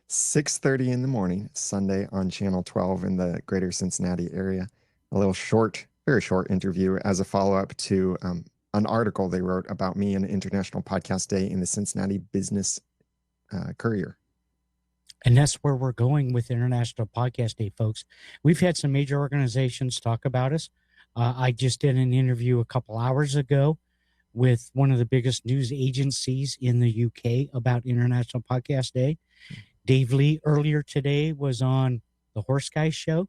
Speaker 1: 6:30 in the morning, Sunday on Channel 12 in the greater Cincinnati area. A little short, very short interview as a follow-up to an article they wrote about me and International Podcast Day in the Cincinnati Business Courier.
Speaker 2: And that's where we're going with International Podcast Day, folks. We've had some major organizations talk about us. I just did an interview a couple hours ago with one of the biggest news agencies in the UK about International Podcast Day. Dave Lee earlier today was on the Horse Guy show.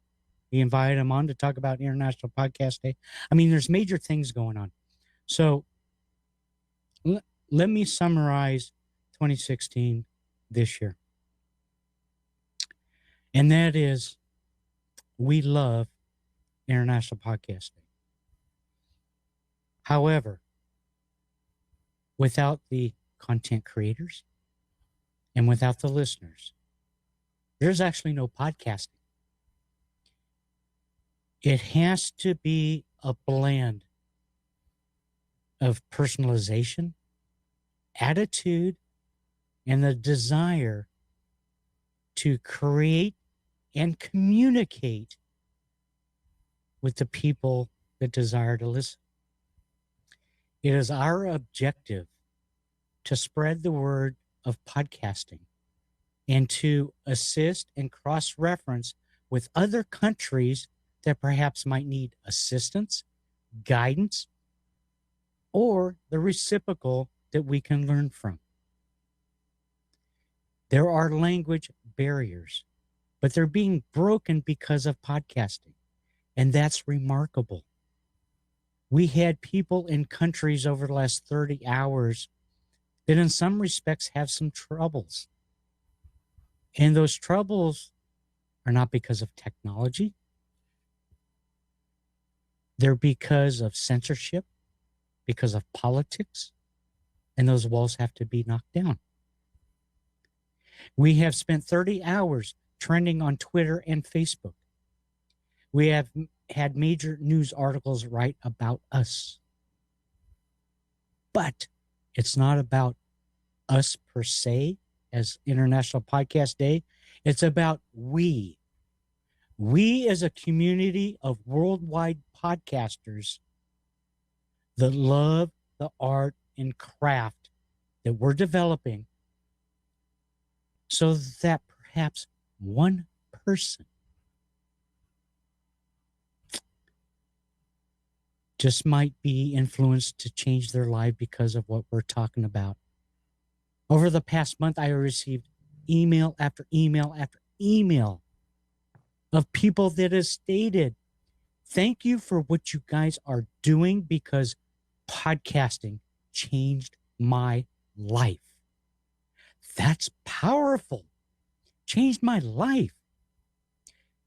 Speaker 2: He invited him on to talk about International Podcast Day. I mean, there's major things going on. So let me summarize 2016 this year. And that is, we love International Podcast Day. However, without the content creators and without the listeners, there's actually no podcasting. It has to be a blend of personalization, attitude, and the desire to create and communicate with the people that desire to listen. It is our objective to spread the word of podcasting and to assist and cross-reference with other countries that perhaps might need assistance, guidance, or the reciprocal that we can learn from. There are language barriers, but they're being broken because of podcasting. And that's remarkable. We had people in countries over the last 30 hours that in some respects have some troubles. And those troubles are not because of technology. They're because of censorship, because of politics, and those walls have to be knocked down. We have spent 30 hours trending on Twitter and Facebook. We have had major news articles write about us. But it's not about us per se as International Podcast Day. It's about we. We as a community of worldwide podcasters that love the art and craft that we're developing, so that perhaps one person just might be influenced to change their life because of what we're talking about. Over the past month, I received email after email after email of people that have stated, thank you for what you guys are doing because podcasting changed my life. That's powerful. Changed my life.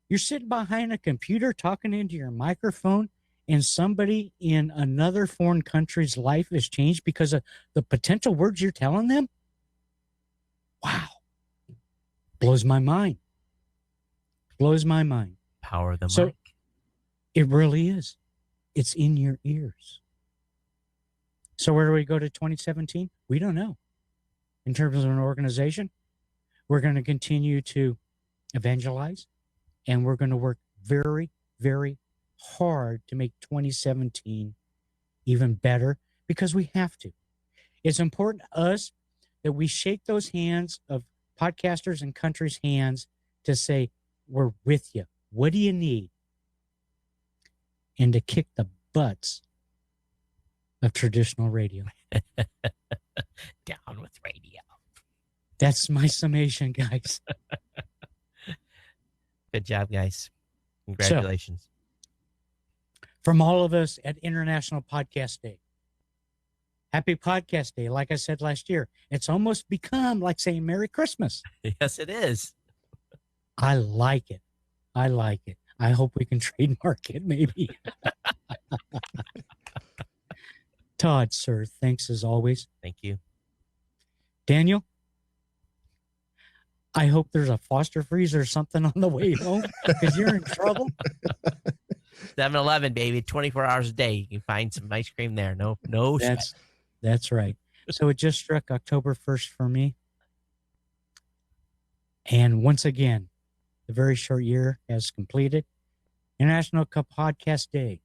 Speaker 2: You're sitting behind a computer talking into your microphone, and somebody in another foreign country's life is changed because of the potential words you're telling them? Wow. Blows my mind. Blows my mind.
Speaker 3: Power of the
Speaker 2: So
Speaker 3: mic.
Speaker 2: it really is. It's in your ears. So where do we go to 2017? We don't know. In terms of an organization, we're going to continue to evangelize, and we're going to work very, very hard to make 2017 even better, because we have to. It's important to us that we shake those hands of podcasters and countries' hands to say, we're with you. What do you need? And to kick the butts of traditional radio.
Speaker 3: Down with radio.
Speaker 2: That's my summation, guys.
Speaker 3: Good job, guys. Congratulations.
Speaker 2: From all of us at International Podcast Day, happy Podcast Day. Like I said last year, it's almost become like saying Merry Christmas.
Speaker 3: Yes, it is.
Speaker 2: I like it. I like it. I hope we can trademark it, maybe. Todd, sir, thanks as always.
Speaker 3: Thank you.
Speaker 2: Daniel, I hope there's a Foster freezer or something on the way home because you're in trouble.
Speaker 3: 7-Eleven, baby, 24 hours a day. You can find some ice cream there. No sweat.
Speaker 2: That's right. So it just struck October 1st for me. And once again, the very short year has completed. International Cup Podcast Day,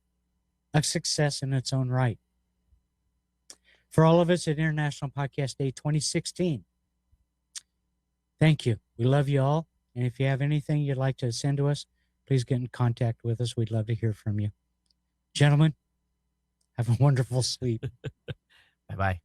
Speaker 2: a success in its own right. For all of us at International Podcast Day 2016, thank you. We love you all. And if you have anything you'd like to send to us, please get in contact with us. We'd love to hear from you. Gentlemen, have a wonderful sleep.
Speaker 3: Bye-bye.